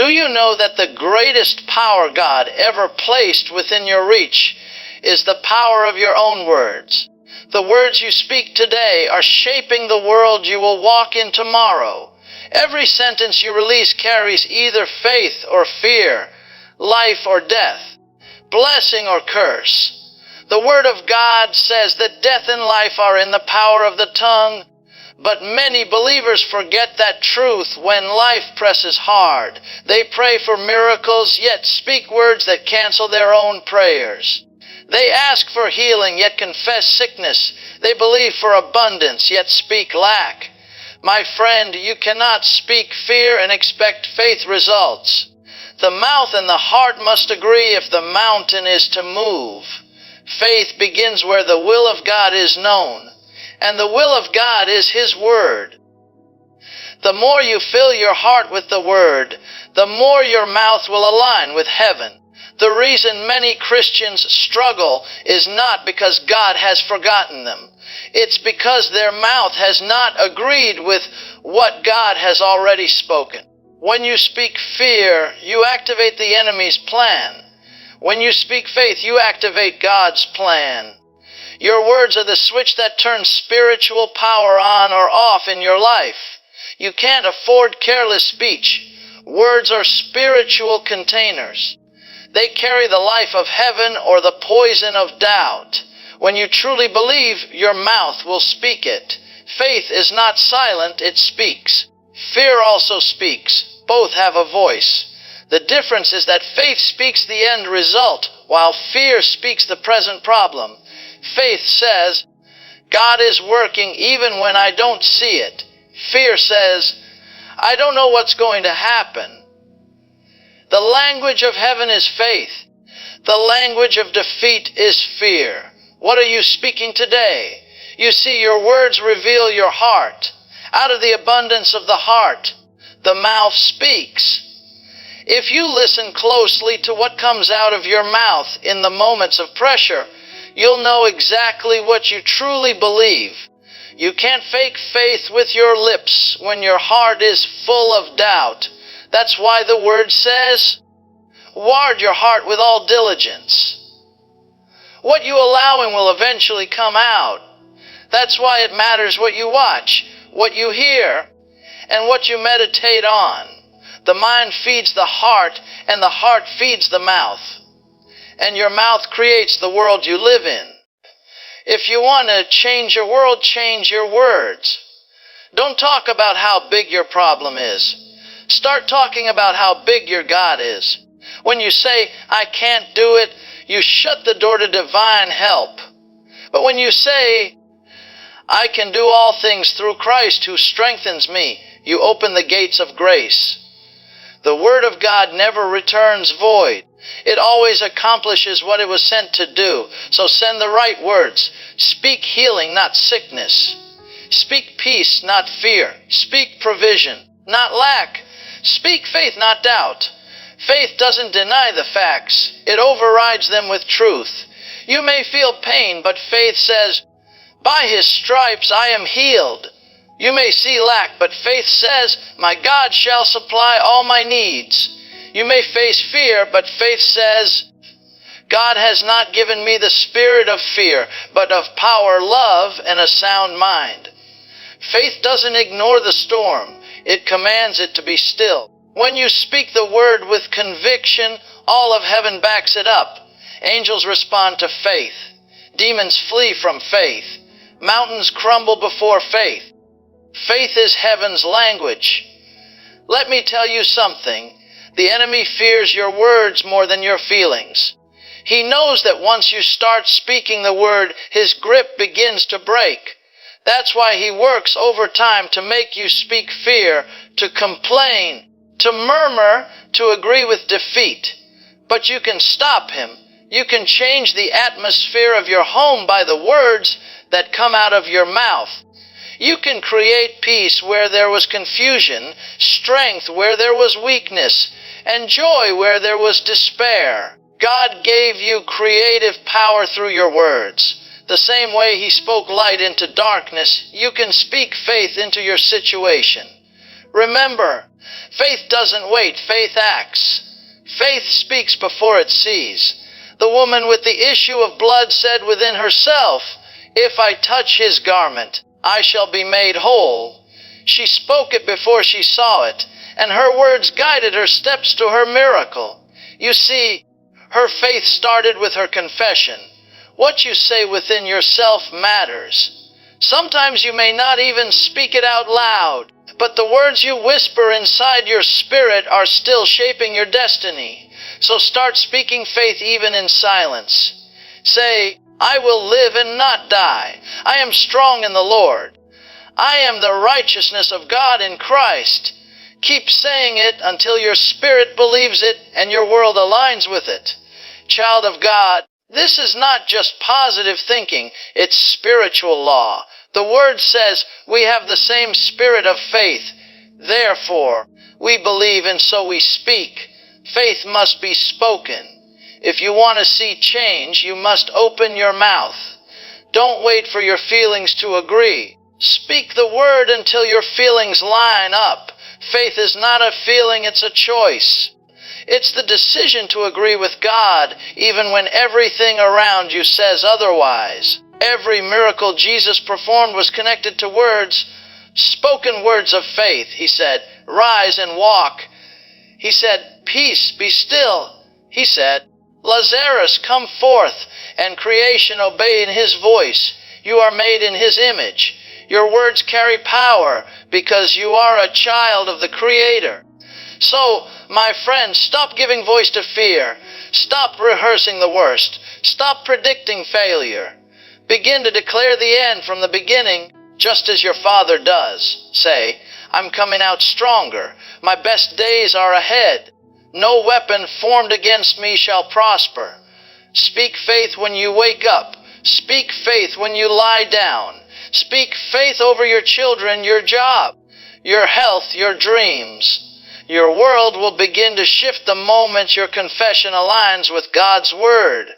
Do you know that the greatest power God ever placed within your reach is the power of your own words? The words you speak today are shaping the world you will walk in tomorrow. Every sentence you release carries either faith or fear, life or death, blessing or curse. The Word of God says that death and life are in the power of the tongue, but many believers forget that truth when life presses hard. They pray for miracles, yet speak words that cancel their own prayers. They ask for healing, yet confess sickness. They believe for abundance, yet speak lack. My friend, you cannot speak fear and expect faith results. The mouth and the heart must agree if the mountain is to move. Faith begins where the will of God is known, and the will of God is His Word. The more you fill your heart with the Word, the more your mouth will align with heaven. The reason many Christians struggle is not because God has forgotten them. It's because their mouth has not agreed with what God has already spoken. When you speak fear, you activate the enemy's plan. When you speak faith, you activate God's plan. Your words are the switch that turns spiritual power on or off in your life. You can't afford careless speech. Words are spiritual containers. They carry the life of heaven or the poison of doubt. When you truly believe, your mouth will speak it. Faith is not silent, it speaks. Fear also speaks. Both have a voice. The difference is that faith speaks the end result, while fear speaks the present problem. Faith says, God is working even when I don't see it. Fear says, I don't know what's going to happen. The language of heaven is faith. The language of defeat is fear. What are you speaking today? You see, your words reveal your heart. Out of the abundance of the heart, the mouth speaks. If you listen closely to what comes out of your mouth in the moments of pressure, you'll know exactly what you truly believe. You can't fake faith with your lips when your heart is full of doubt. That's why the Word says, guard your heart with all diligence. What you allow in will eventually come out. That's why it matters what you watch, what you hear, and what you meditate on. The mind feeds the heart, and the heart feeds the mouth. And your mouth creates the world you live in. If you want to change your world, change your words. Don't talk about how big your problem is. Start talking about how big your God is. When you say, I can't do it, you shut the door to divine help. But when you say, I can do all things through Christ who strengthens me, you open the gates of grace. The Word of God never returns void. It always accomplishes what it was sent to do. So send the right words. Speak healing, not sickness. Speak peace, not fear. Speak provision, not lack. Speak faith, not doubt. Faith doesn't deny the facts. It overrides them with truth. You may feel pain, but faith says, by His stripes I am healed. You may see lack, but faith says, my God shall supply all my needs. You may face fear, but faith says, God has not given me the spirit of fear, but of power, love, and a sound mind. Faith doesn't ignore the storm. It commands it to be still. When you speak the word with conviction, all of heaven backs it up. Angels respond to faith. Demons flee from faith. Mountains crumble before faith. Faith is heaven's language. Let me tell you something. The enemy fears your words more than your feelings. He knows that once you start speaking the word, his grip begins to break. That's why he works overtime to make you speak fear, to complain, to murmur, to agree with defeat. But you can stop him. You can change the atmosphere of your home by the words that come out of your mouth. You can create peace where there was confusion, strength where there was weakness, and joy where there was despair. God gave you creative power through your words. The same way He spoke light into darkness, you can speak faith into your situation. Remember, Faith doesn't wait, faith acts. Faith speaks before it sees. The woman with the issue of blood said within herself, "If I touch his garment, I shall be made whole." She spoke it before she saw it, and her words guided her steps to her miracle. You see, her faith started with her confession. What you say within yourself matters. Sometimes you may not even speak it out loud, but the words you whisper inside your spirit are still shaping your destiny. So start speaking faith even in silence. Say, "I will live and not die. I am strong in the Lord. I am the righteousness of God in Christ." Keep saying it until your spirit believes it and your world aligns with it. Child of God, this is not just positive thinking, it's spiritual law. The Word says we have the same spirit of faith. Therefore, we believe and so we speak. Faith must be spoken. If you want to see change, you must open your mouth. Don't wait for your feelings to agree. Speak the Word until your feelings line up. Faith is not a feeling, it's a choice. It's the decision to agree with God even when everything around you says otherwise. Every miracle Jesus performed was connected to words, spoken words of faith. He said, "Rise and walk." He said, "Peace, be still." He said, "Lazarus, come forth," and creation obeyed his voice. You are made in his image. Your words carry power because you are a child of the Creator. So, my friend, stop giving voice to fear. Stop rehearsing the worst. Stop predicting failure. Begin to declare the end from the beginning, just as your Father does. Say, "I'm coming out stronger. My best days are ahead. No weapon formed against me shall prosper." Speak faith when you wake up. Speak faith when you lie down. Speak faith over your children, your job, your health, your dreams. Your world will begin to shift the moment your confession aligns with God's Word.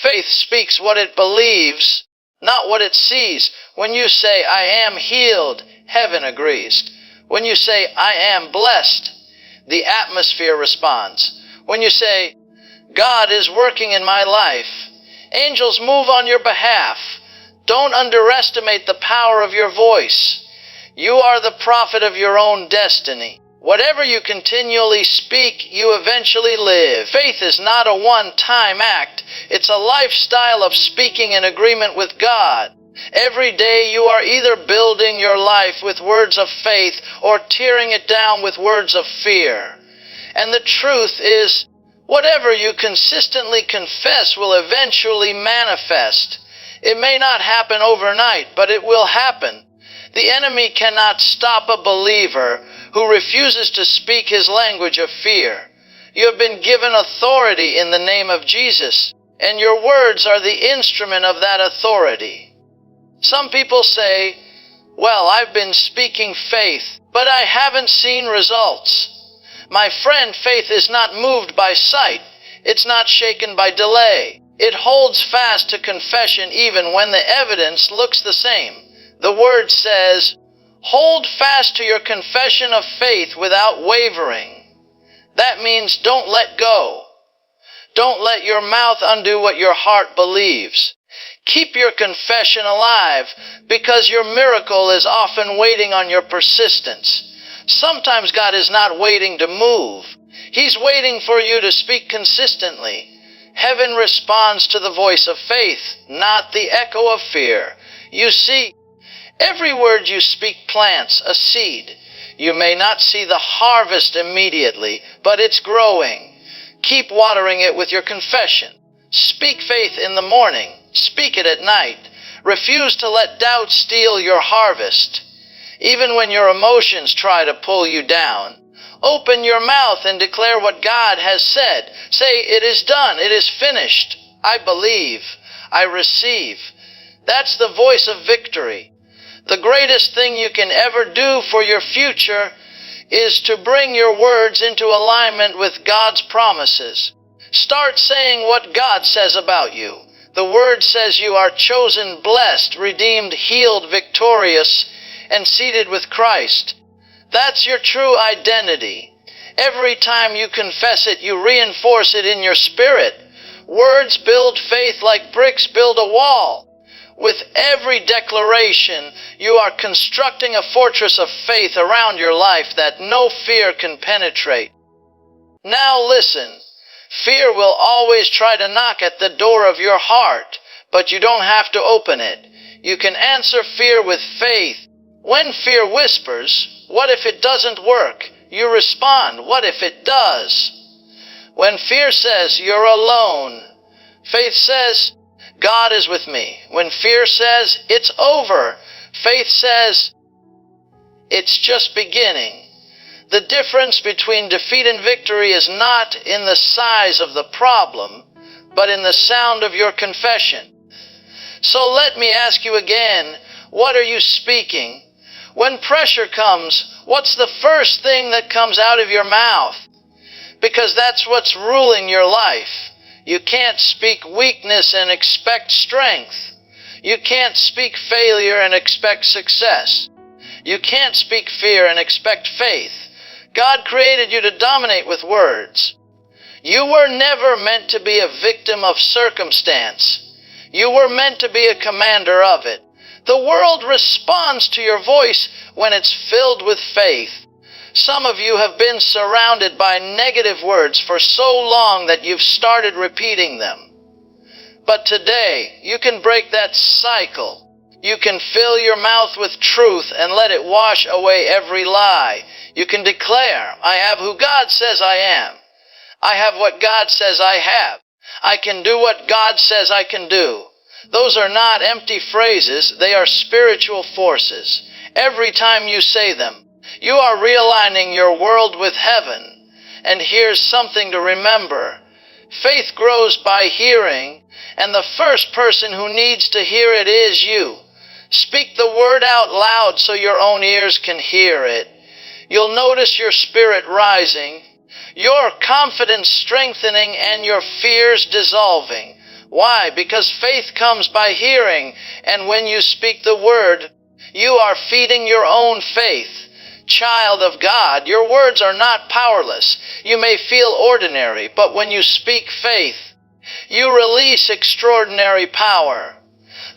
Faith speaks what it believes, not what it sees. When you say, "I am healed," heaven agrees. When you say, "I am blessed," the atmosphere responds. When you say, "God is working in my life," angels move on your behalf. Don't underestimate the power of your voice. You are the prophet of your own destiny. Whatever you continually speak, you eventually live. Faith is not a one-time act. It's a lifestyle of speaking in agreement with God. Every day you are either building your life with words of faith or tearing it down with words of fear. And the truth is, whatever you consistently confess will eventually manifest. It may not happen overnight, but it will happen. The enemy cannot stop a believer who refuses to speak his language of fear. You have been given authority in the name of Jesus, and your words are the instrument of that authority. Some people say, "Well, I've been speaking faith, but I haven't seen results." My friend, faith is not moved by sight. It's not shaken by delay. It holds fast to confession even when the evidence looks the same. The Word says, "Hold fast to your confession of faith without wavering." That means don't let go. Don't let your mouth undo what your heart believes. Keep your confession alive because your miracle is often waiting on your persistence. Sometimes God is not waiting to move. He's waiting for you to speak consistently. Heaven responds to the voice of faith, not the echo of fear. You see, every word you speak plants a seed. You may not see the harvest immediately, but it's growing. Keep watering it with your confession. Speak faith in the morning. Speak it at night. Refuse to let doubt steal your harvest. Even when your emotions try to pull you down, open your mouth and declare what God has said. Say, "It is done. It is finished. I believe. I receive." That's the voice of victory. The greatest thing you can ever do for your future is to bring your words into alignment with God's promises. Start saying what God says about you. The Word says you are chosen, blessed, redeemed, healed, victorious, and seated with Christ. That's your true identity. Every time you confess it, you reinforce it in your spirit. Words build faith like bricks build a wall. With every declaration, you are constructing a fortress of faith around your life that no fear can penetrate. Now listen, fear will always try to knock at the door of your heart, but you don't have to open it. You can answer fear with faith. When fear whispers, "What if it doesn't work?" you respond, "What if it does?" When fear says, "You're alone," faith says, "God is with me." When fear says, "It's over," faith says, "It's just beginning." The difference between defeat and victory is not in the size of the problem, but in the sound of your confession. So let me ask you again, what are you speaking? When pressure comes, what's the first thing that comes out of your mouth? Because that's what's ruling your life. You can't speak weakness and expect strength. You can't speak failure and expect success. You can't speak fear and expect faith. God created you to dominate with words. You were never meant to be a victim of circumstance. You were meant to be a commander of it. The world responds to your voice when it's filled with faith. Some of you have been surrounded by negative words for so long that you've started repeating them. But today, you can break that cycle. You can fill your mouth with truth and let it wash away every lie. You can declare, "I have who God says I am. I have what God says I have. I can do what God says I can do." Those are not empty phrases, they are spiritual forces. Every time you say them, you are realigning your world with heaven. And here's something to remember. Faith grows by hearing, and the first person who needs to hear it is you. Speak the word out loud so your own ears can hear it. You'll notice your spirit rising, your confidence strengthening, and your fears dissolving. Why? Because faith comes by hearing, and when you speak the word, you are feeding your own faith. Child of God, your words are not powerless. You may feel ordinary, but when you speak faith, you release extraordinary power.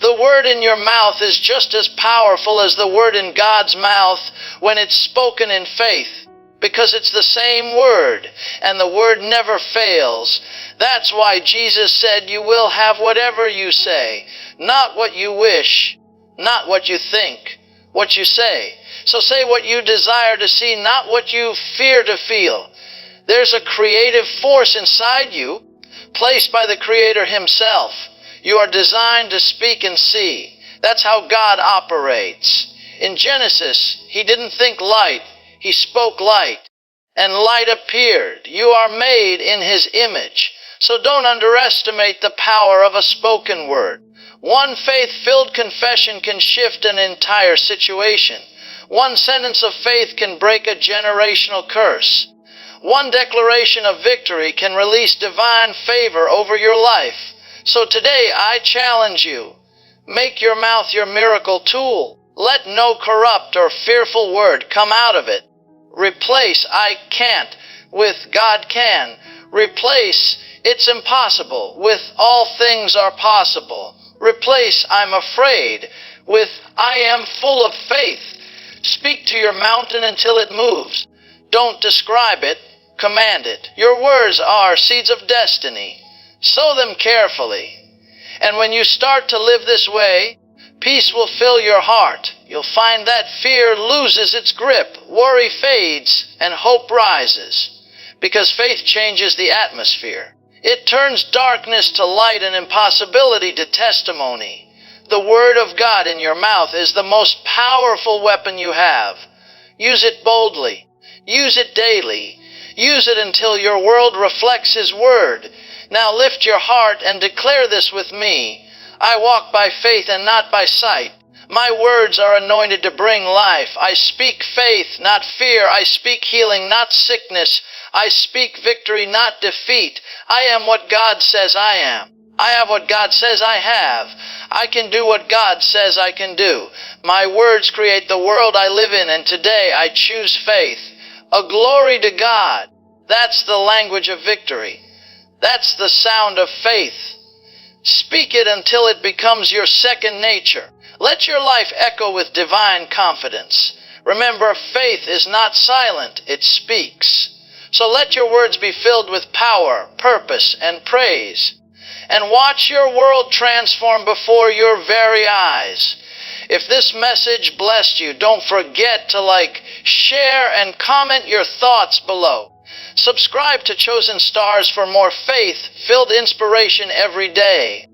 The word in your mouth is just as powerful as the word in God's mouth when it's spoken in faith, because it's the same word, and the word never fails. That's why Jesus said you will have whatever you say, not what you wish, not what you think, what you say. So say what you desire to see, not what you fear to feel. There's a creative force inside you, placed by the Creator Himself. You are designed to speak and see. That's how God operates. In Genesis, He didn't think light, He spoke light, and light appeared. You are made in His image. So don't underestimate the power of a spoken word. One faith-filled confession can shift an entire situation. One sentence of faith can break a generational curse. One declaration of victory can release divine favor over your life. So today I challenge you, make your mouth your miracle tool. Let no corrupt or fearful word come out of it. Replace "I can't" with "God can." Replace "it's impossible" with "all things are possible." Replace "I'm afraid" with "I am full of faith." Speak to your mountain until it moves. Don't describe it, command it. Your words are seeds of destiny. Sow them carefully. And when you start to live this way, peace will fill your heart. You'll find that fear loses its grip, worry fades, and hope rises. Because faith changes the atmosphere. It turns darkness to light and impossibility to testimony. The Word of God in your mouth is the most powerful weapon you have. Use it boldly. Use it daily. Use it until your world reflects His Word. Now lift your heart and declare this with me. I walk by faith and not by sight. My words are anointed to bring life. I speak faith, not fear. I speak healing, not sickness. I speak victory, not defeat. I am what God says I am. I have what God says I have. I can do what God says I can do. My words create the world I live in, and today I choose faith. A glory to God. That's the language of victory. That's the sound of faith. Speak it until it becomes your second nature. Let your life echo with divine confidence. Remember, faith is not silent, it speaks. So let your words be filled with power, purpose, and praise. And watch your world transform before your very eyes. If this message blessed you, don't forget to like, share, and comment your thoughts below. Subscribe to Chosen Stars for more faith-filled inspiration every day.